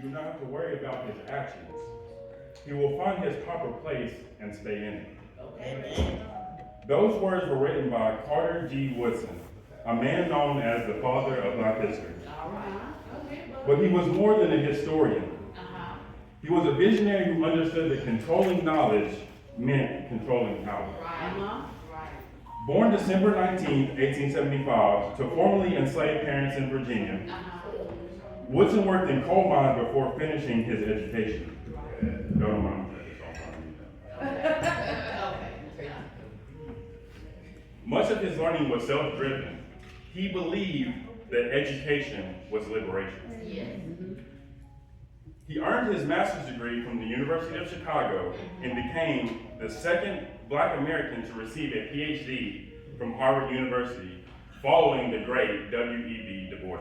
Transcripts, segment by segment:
do not have to worry about his actions. He will find his proper place and stay in it. Okay. Those words were written by Carter G. Woodson, a man known as the father of Black history. All right. Okay. But he was more than a historian. He was a visionary who understood that controlling knowledge meant controlling power. Right. Born December 19, 1875, to formerly enslaved parents in Virginia, Woodson worked in coal mines before finishing his education. Don't mind that. Much of his learning was self-driven. He believed that education was liberation. Yes. He earned his master's degree from the University of Chicago and became the second Black American to receive a PhD from Harvard University following the great W.E.B. Du Bois.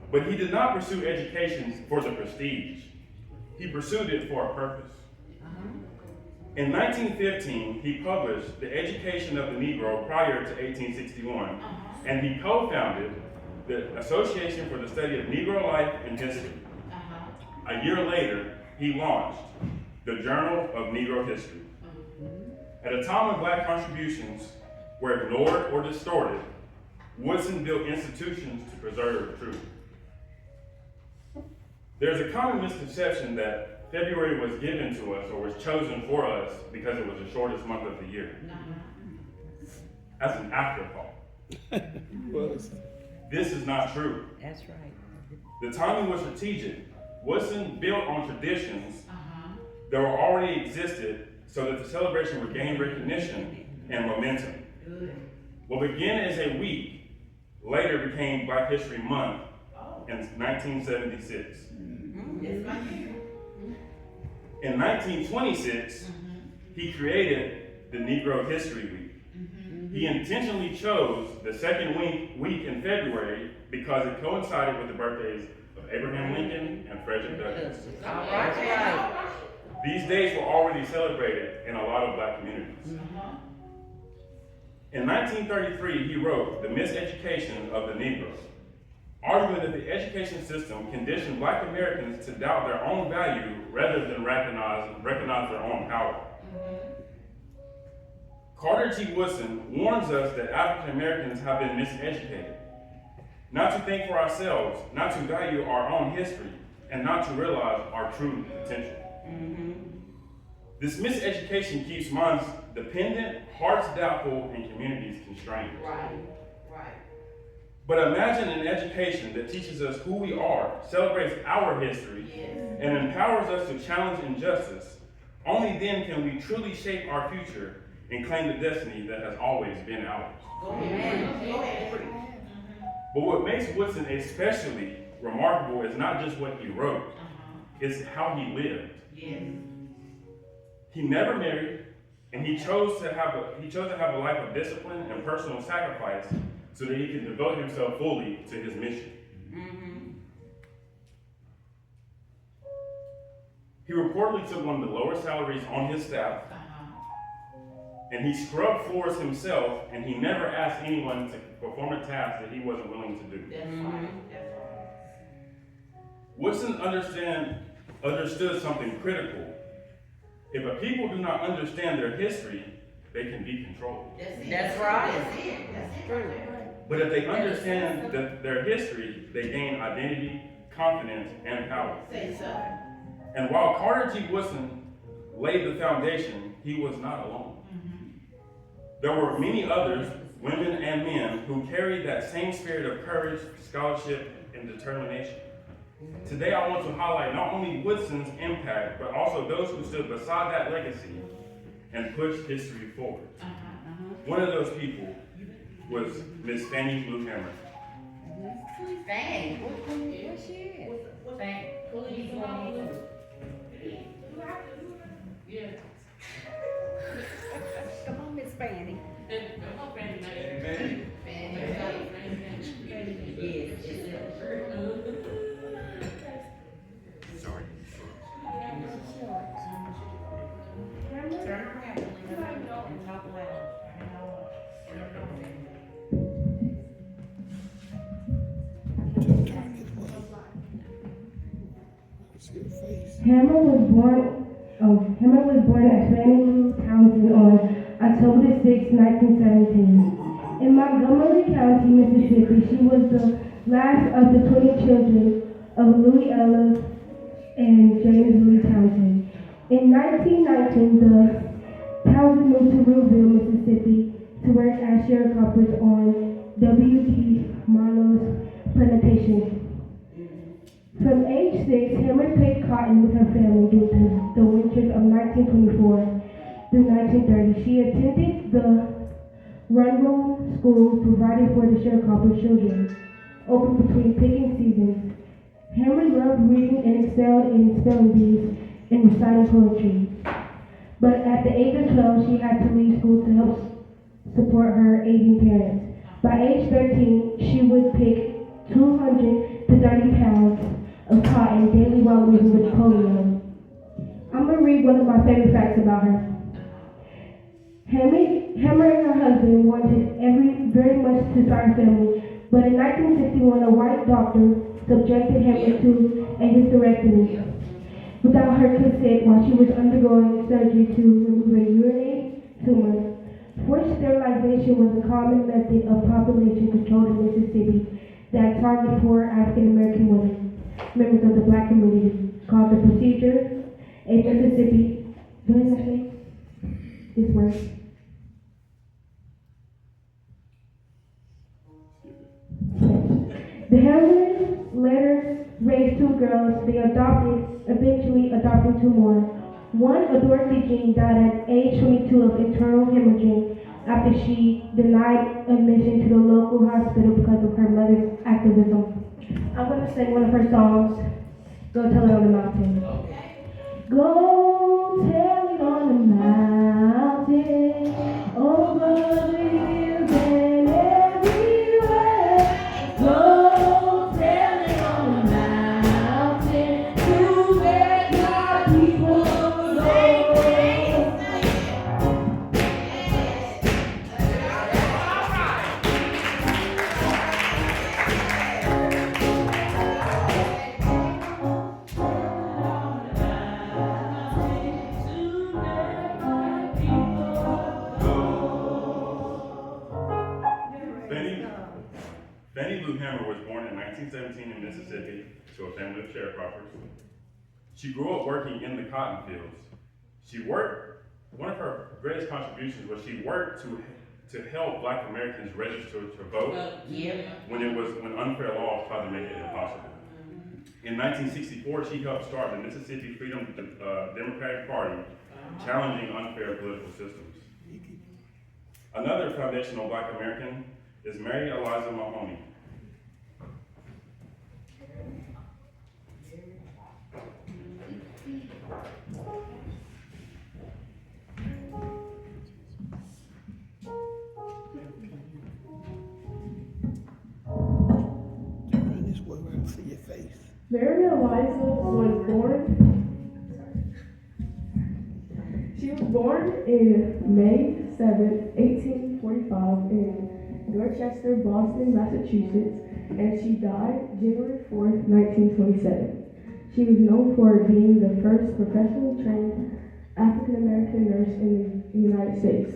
But he did not pursue education for the prestige. He pursued it for a purpose. In 1915, he published The Education of the Negro prior to 1861, and he co-founded the Association for the Study of Negro Life and History. A year later, he launched the Journal of Negro History. At a time when Black contributions were ignored or distorted, Woodson built institutions to preserve truth. There's a common misconception that February was given to us or was chosen for us because it was the shortest month of the year. As an afterthought. This is not true. That's right. The timing was strategic. Woodson built on traditions that were already existed so that the celebration would gain recognition and momentum. What began as a week later became Black History Month in 1976. In 1926, he created the Negro History Week. He intentionally chose the second week in February because it coincided with the birthdays of Abraham Lincoln and Frederick Douglass. All right. These days were already celebrated in a lot of Black communities. In 1933, he wrote The Miseducation of the Negro, arguing that the education system conditioned Black Americans to doubt their own value rather than recognize their own power. Carter G. Woodson warns us that African Americans have been miseducated, not to think for ourselves, not to value our own history, and not to realize our true potential. This miseducation keeps minds dependent, hearts doubtful, and communities constrained. But imagine an education that teaches us who we are, celebrates our history, and empowers us to challenge injustice. Only then can we truly shape our future and claim the destiny that has always been ours. But what makes Woodson especially remarkable is not just what he wrote, it's how he lived. He never married, and he chose to have a life of discipline and personal sacrifice so that he could devote himself fully to his mission. He reportedly took one of the lowest salaries on his staff, and he scrubbed floors himself, and he never asked anyone to perform a task that he wasn't willing to do. Woodson understood something critical. If a people do not understand their history, they can be controlled. That's right. But if they understand their history, they gain identity, confidence, and power. And while Carter G. Woodson laid the foundation, he was not alone. There were many others, women and men, who carried that same spirit of courage, scholarship, and determination. Today I want to highlight not only Woodson's impact, but also those who stood beside that legacy and pushed history forward. One of those people was Miss Fannie Lou Hamer. Fannie, where's she at? Fannie, please let me know. Come on, Miss Fannie. Sorry. Turn around and talk loud. Hammer was born at Fannie Lou Townsend on October 6, 1917. In Montgomery County, Mississippi, she was the last of the 20 children of Louis Ella and James Lee Townsend. In 1919, the Townsend moved to Ruleville, Mississippi to work as sharecroppers on W.T. Marlowe's plantation. From age 6, Hammer picked cotton with her family during the winters of 1924 through 1930. She attended the Runwell School provided for the sharecropper children, open between picking seasons. Hammer loved reading and excelled in spelling bees and reciting poetry. But at the age of 12, she had to leave school to help support her aging parents. By age 13, she would pick 200 to 30 pounds of cotton daily while living with polio. I'm going to read one of my favorite facts about her. Hammer and her husband wanted very much to start a family, but in 1961, a white doctor subjected Hammer to a hysterectomy without her consent while she was undergoing surgery to remove a urinary tumor. Forced sterilization was a common method of population control in Mississippi that targeted poor African American women, members of the Black community, called the procedure a Mississippi. What does that say? This word. The Hammers later raised 2 girls. They eventually adopted 2 more. One, Dorothy Jean, died at age 22 of internal hemorrhaging after she denied admission to the local hospital because of her mother's activism. I'm going to sing one of her songs, Go Tell It on the Mountain. Go tell it on the mountain, over the hills and everywhere. Go tell it on the mountain, to make my people know. Fannie Lou Hammer was born in 1917 in Mississippi to a family of sharecroppers. She grew up working in the cotton fields. One of her greatest contributions was she worked to help Black Americans register to vote when unfair laws tried to make it impossible. In 1964, she helped start the Mississippi Freedom Democratic Party, challenging unfair political systems. Another foundational Black American is Mary Eliza Mahoney. Mary Eliza was born. She was born in May 7, 1845 in Dorchester, Boston, Massachusetts, and she died January 4, 1927. She was known for being the first professionally trained African-American nurse in the United States.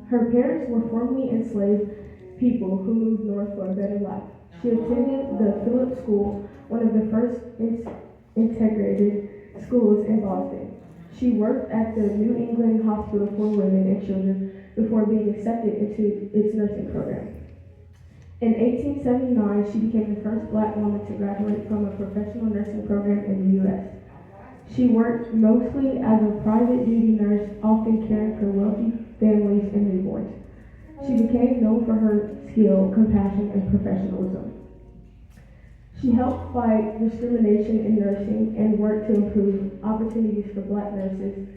Her parents were formerly enslaved people who moved north for a better life. She attended the Phillips School, one of the first integrated schools in Boston. She worked at the New England Hospital for Women and Children before being accepted into its nursing program. In 1879, she became the first Black woman to graduate from a professional nursing program in the U.S. She worked mostly as a private duty nurse, often caring for wealthy families and newborns. She became known for her skill, compassion, and professionalism. She helped fight discrimination in nursing and worked to improve opportunities for Black nurses.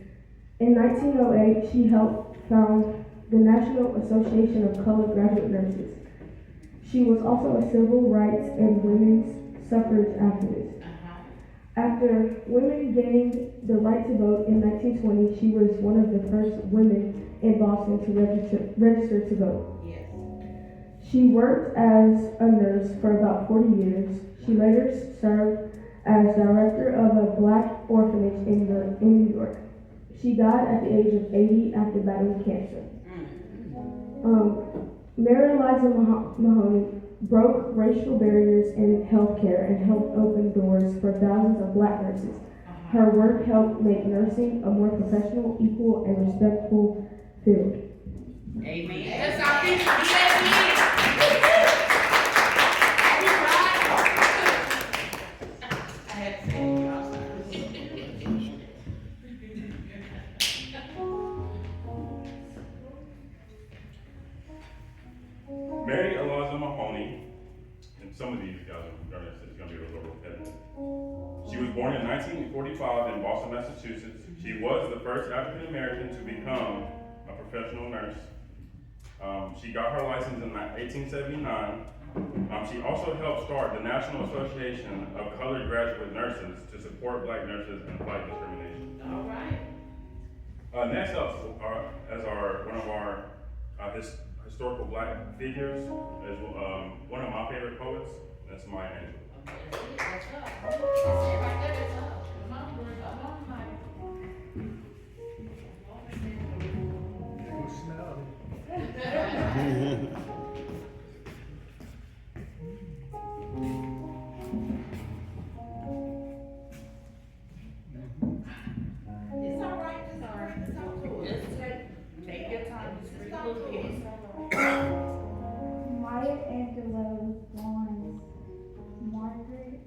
In 1908, she helped found the National Association of Colored Graduate Nurses. She was also a civil rights and women's suffrage activist. After women gained the right to vote in 1920, she was one of the first women in Boston to register to vote. Yes. She worked as a nurse for about 40 years. She later served as director of a black orphanage in New York. She died at the age of 80 after battling cancer. Mary Eliza Mahoney broke racial barriers in healthcare and helped open doors for thousands of black nurses. Her work helped make nursing a more professional, equal, and respectful field. Amen. That's our picture. I had to say it, y'all. Mary Eliza Mahoney, and some of these guys are going to be a little repetitive. She was born in 1945 in Boston, Massachusetts. She was the first African American to become a professional nurse. She got her license in 1879. She also helped start the National Association of Colored Graduate Nurses to support black nurses and fight discrimination. All right. Next up, as one of our historical black figures, is one of my favorite poets. That's Maya Angelou. That's up. That's it right there. That's up. Come on, girl. Come on, Mike. It's all right. Just read this out to us. Just take your time. Just read a little bit. Maya Angelou was born Margaret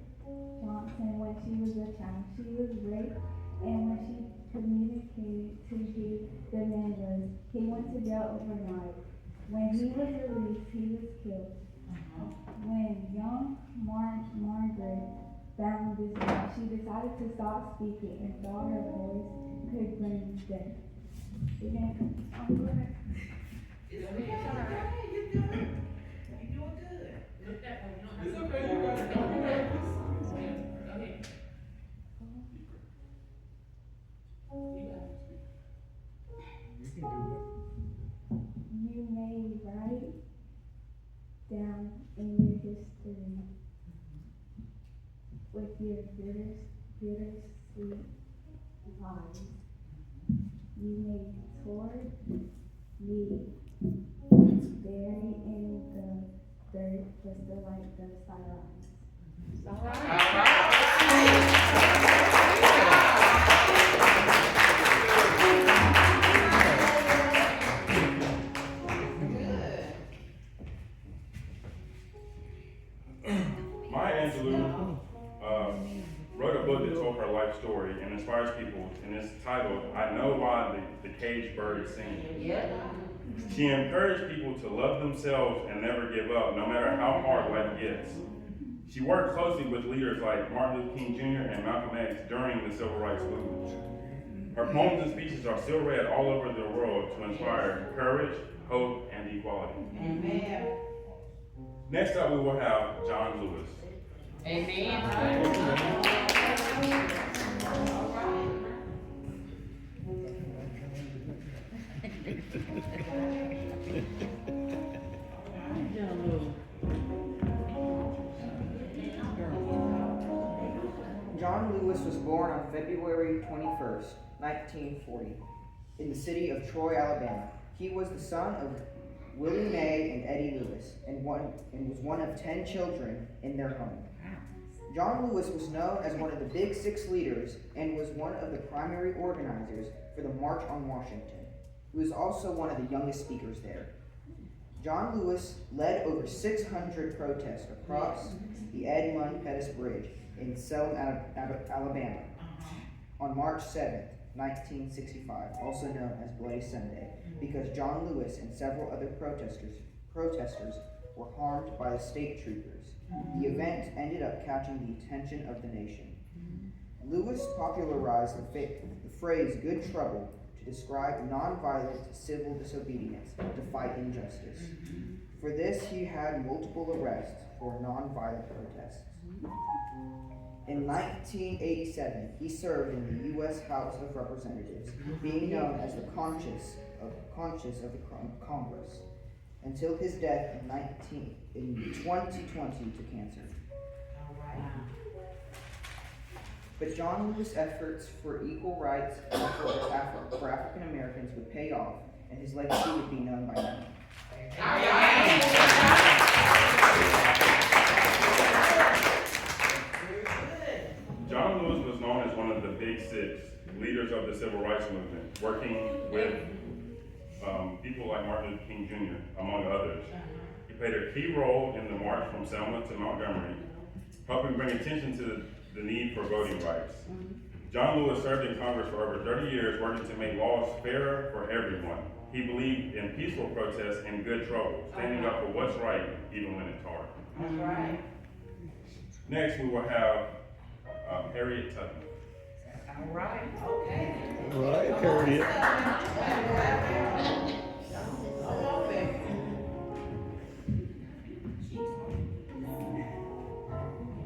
Johnson when she was a child. She was raped, and when she communicated to the demanders, he went to jail overnight. When he was released, he was killed. When young Margaret found this out, she decided to stop speaking and thought her voice could bring death. Again, I'm good. It's all right. You're good. You're doing good. It's okay, you got it. Don't be nervous. Go ahead. You can do it. You may write down in your history with your bittersweet lies. You may toward me bury in the dirt just to light the sunrise. All right. Maya Angelou wrote a book that told her life story and inspires people, and it's titled, I Know Why the Caged Bird is Singing. Yeah. She encouraged people to love themselves and never give up, no matter how hard life gets. She worked closely with leaders like Martin Luther King Jr. and Malcolm X during the Civil Rights Movement. Her poems and speeches are still read all over the world to inspire courage, hope, and equality. Amen. Next up, we will have John Lewis. Amen. All right. John Lewis was born on February 21st, 1940, in the city of Troy, Alabama. He was the son of Willie May and Eddie Lewis, and was one of 10 children in their home. John Lewis was known as one of the Big Six leaders and was one of the primary organizers for the March on Washington. He was also one of the youngest speakers there. John Lewis led over 600 protests across the Edmund Pettus Bridge in Selma, Alabama, on March 7th, 1965, also known as Bloody Sunday, because John Lewis and several other protesters were harmed by the state troopers. The event ended up catching the attention of the nation. Lewis popularized the phrase good trouble to describe nonviolent civil disobedience to fight injustice. For this, he had multiple arrests for nonviolent protests. In 1987, he served in the U.S. House of Representatives, being known as the conscience of the Congress, until his death in 2020 to cancer. All right. But John Lewis' efforts for equal rights for African Americans would pay off, and his legacy would be known by many. John Lewis was known as one of the Big Six, leaders of the Civil Rights Movement, working with people like Martin Luther King Jr., among others. He played a key role in the march from Selma to Montgomery, helping bring attention to the need for voting rights. John Lewis served in Congress for over 30 years, working to make laws fairer for everyone. He believed in peaceful protests and good trouble, standing up for what's right, even when it's hard. That's right. Next, we will have Harriet Tubman. All right, okay. Right, Harriet.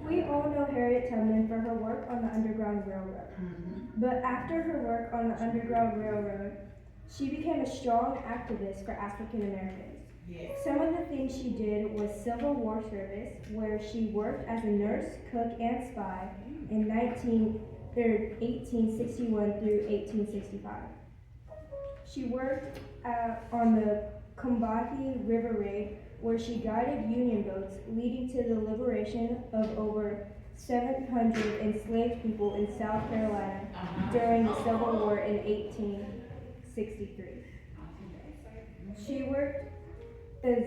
We all know Harriet Tubman for her work on the Underground Railroad. But after her work on the Underground Railroad, she became a strong activist for African Americans. Some of the things she did was Civil War service, where she worked as a nurse, cook, and spy in 1861 through 1865. She worked on the Combahee River Raid, where she guided Union boats, leading to the liberation of over 700 enslaved people in South Carolina during the Civil War in 1863. She worked as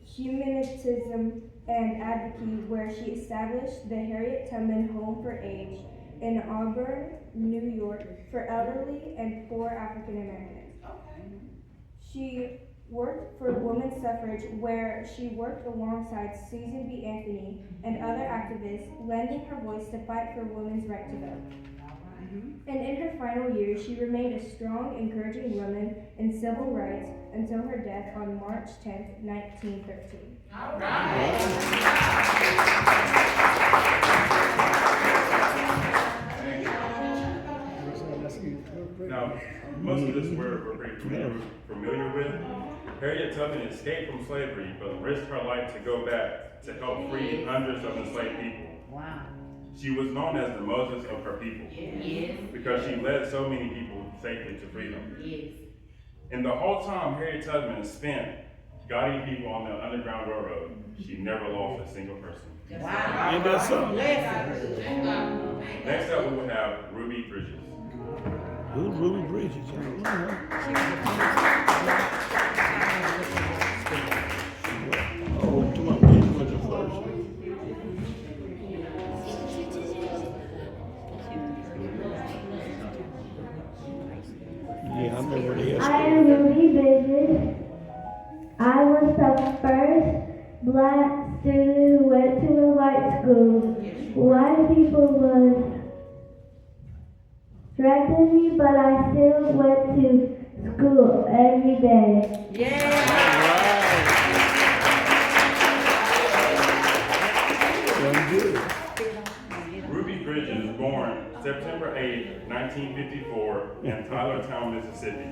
humanism and advocacy, where she established the Harriet Tubman Home for Age in Auburn, New York, for elderly and poor African Americans. She worked for women's suffrage, where she worked alongside Susan B. Anthony and other activists, lending her voice to fight for women's right to vote. And in her final years, she remained a strong, encouraging woman in civil rights until her death on March 10th, 1913. All right. Now, most of this we're pretty familiar with. Harriet Tubman escaped from slavery, but risked her life to go back to help free hundreds of enslaved people. Wow. She was known as the Moses of her people Yes. because she led so many people safely to freedom. Yes. And the whole time Harriet Tubman spent guiding people on the Underground Railroad, she never lost a single person. Wow. Ain't that something? Next up, we will have Ruby Bridges. Who's Ruby Bridges? I don't know her. Oh, come on, man, what's your first? Yeah, I remember the I am Ruby Bridges. I was the first black student who went to a white school. White people would threaten me, but I still went to school every day. Ruby Bridges was born September 8, 1954 in Tylertown, Mississippi.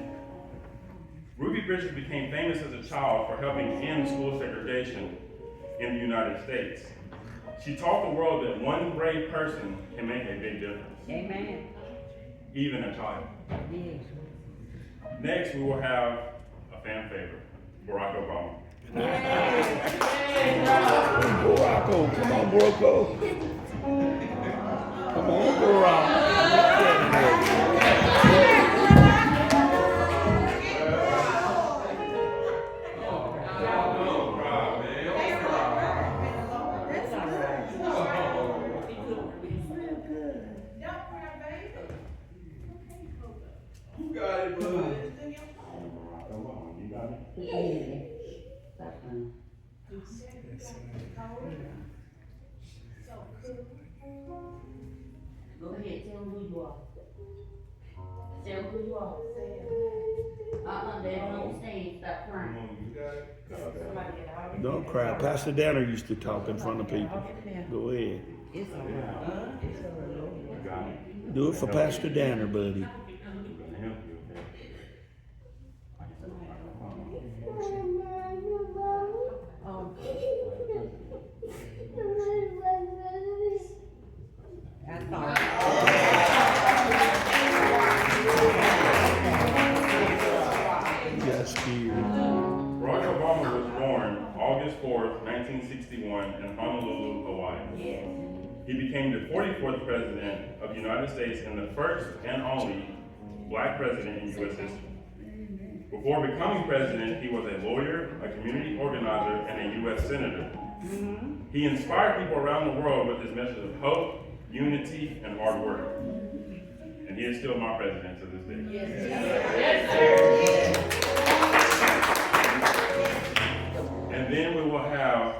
Ruby Bridges became famous as a child for helping end school segregation in the United States. She taught the world that one brave person can make a big difference, Amen. even a child. Yes. Next, we will have a fan favorite, Barack Obama. Barack, come on, Barack. Come on, Barack. Who got it, bud? You got it? Go ahead, tell them who you are. Tell them who you are. They don't understand. Stop crying. Somebody get out. Don't cry. Pastor Danner used to talk in front of people. Go ahead. It's all right. It's all right. You got it. Do it for Pastor Danner, buddy. That's all right. He became the 44th President of the United States and the first and only Black president in U.S. history. Before becoming president, he was a lawyer, a community organizer, and a U.S. senator. He inspired people around the world with his message of hope, unity, and hard work. And he is still my president to this day. And then we will have,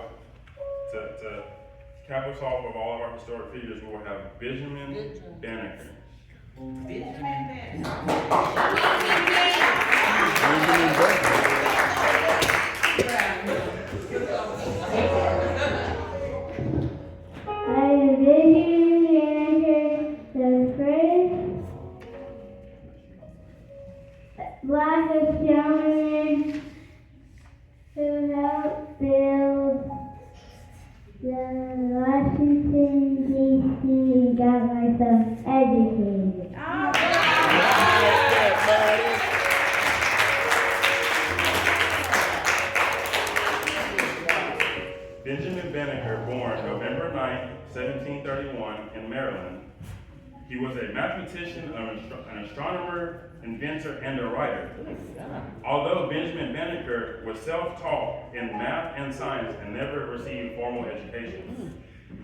to cap us off of all of our historic figures, we will have Benjamin Banneker. Black historian who helped build the Washington D.C. and got myself educated. Benjamin Banneker, born November 9, 1731 in Maryland. He was a mathematician, an astronomer, inventor, and a writer. Although Benjamin Banneker was self-taught in math and science and never received formal education,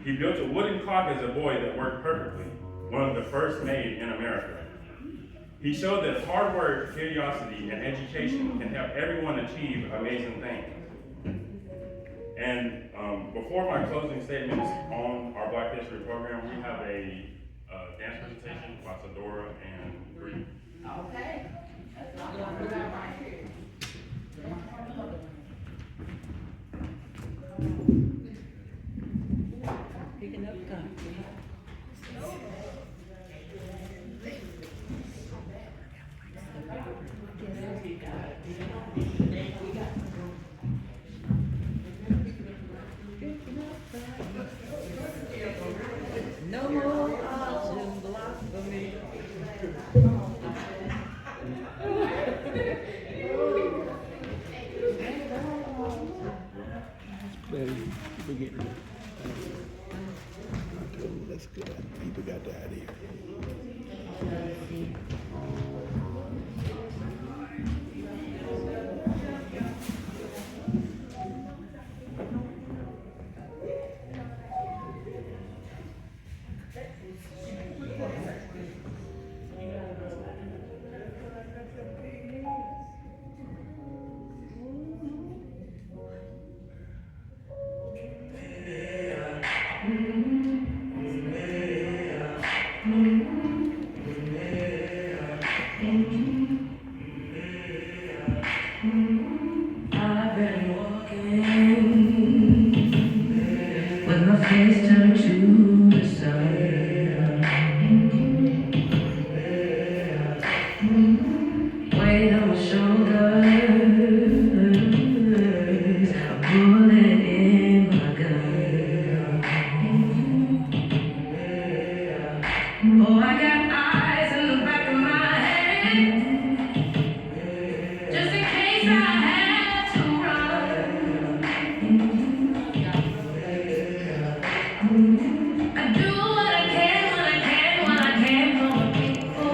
he built a wooden clock as a boy that worked perfectly, one of the first made in America. He showed that hard work, curiosity, and education can help everyone achieve amazing things. And before my closing statements on our Black History program, we have a dance presentation by Sadora and Bree. Okay. That's what I'm gonna do right here. Picking up country. No more auction block for me. We get it. That's good. People got the idea. I've been walking with my face turned to the sun. Weight on my shoulders, a bullet in my gun. Oh, I got eyes in the back of my head, just in case I have to run. I do what I can when I can when I can for my people.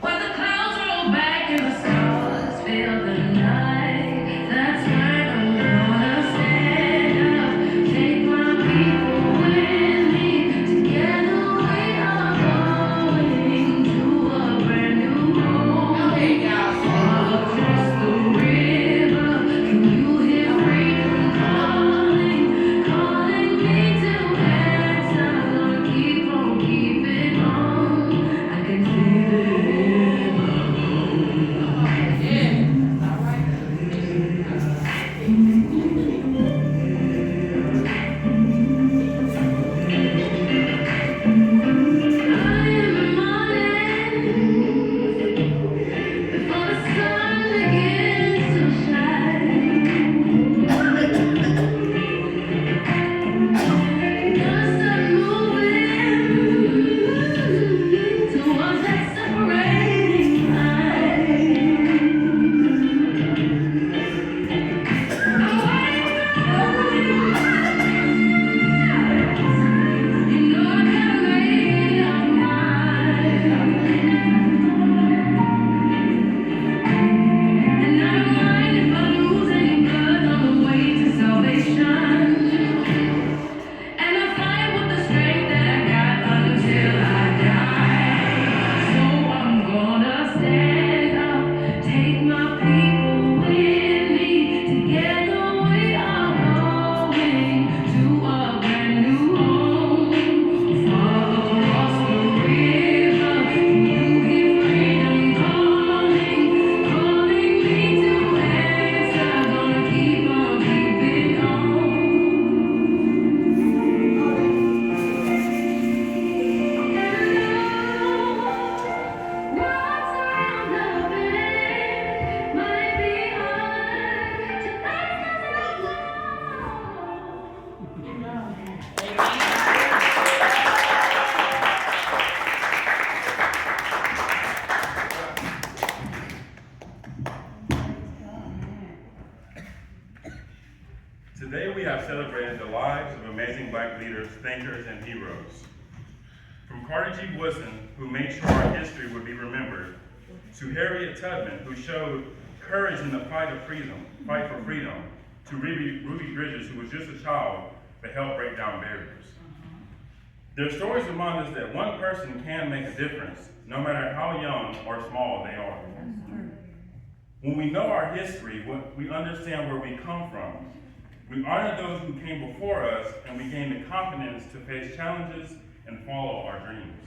When the clouds roll back and the stars fill the night, that's when I'm gonna stand up, take my people with me. Together we are thinkers, and heroes. From Carter G. Woodson, who made sure our history would be remembered, to Harriet Tubman, who showed courage in the fight for freedom, to Ruby Bridges, who was just a child but helped break down barriers. Their stories remind us that one person can make a difference, no matter how young or small they are. When we know our history, we understand where we come from. We honor those who came before us, and we gain the confidence to face challenges and follow our dreams.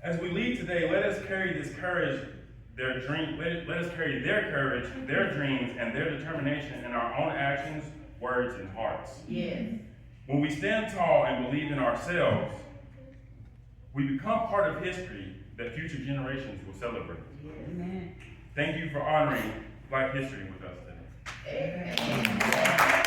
As we leave today, let us carry this courage, let us carry their courage, their dreams, and their determination in our own actions, words, and hearts. Yes. When we stand tall and believe in ourselves, we become part of history that future generations will celebrate. Amen. Thank you for honoring Black history with us today. Amen.